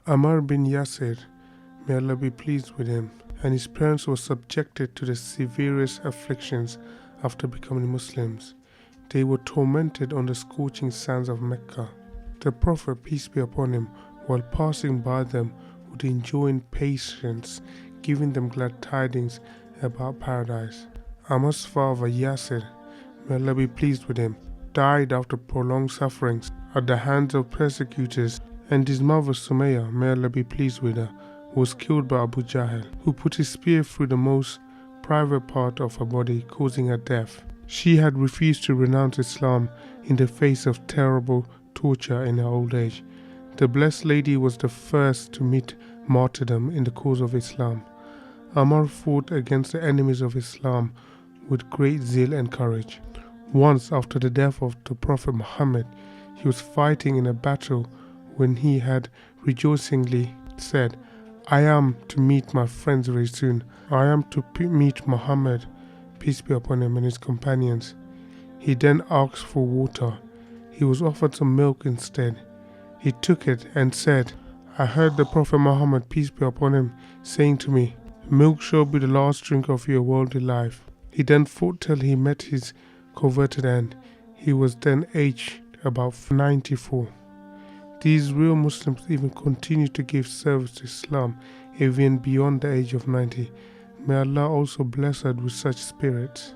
Ammar bin Yasir, may Allah be pleased with him, and his parents were subjected to the severest afflictions after becoming Muslims. They were tormented on the scorching sands of Mecca. The Prophet, peace be upon him, while passing by them, would enjoin patience, giving them glad tidings about paradise. Ammar's father Yasir, may Allah be pleased with him, died after prolonged sufferings at the hands of persecutors, and his mother Sumayya, may Allah be pleased with her, was killed by Abu Jahl, who put his spear through the most private part of her body, causing her death. She had refused to renounce Islam in the face of terrible torture in her old age. The Blessed Lady was the first to meet martyrdom in the cause of Islam. Ammar fought against the enemies of Islam with great zeal and courage. Once, after the death of the Prophet Muhammad, he was fighting in a battle when he had rejoicingly said, "I am to meet my friends very soon. I am to meet Muhammad, peace be upon him, and his companions." He then asked for water. He was offered some milk instead. He took it and said, "I heard the Prophet Muhammad, peace be upon him, saying to me, 'Milk shall be the last drink of your worldly life.'" He then fought till he met his coveted end. He was then aged about 94. These real Muslims even continue to give service to Islam even beyond the age of 90. May Allah also bless us with such spirits.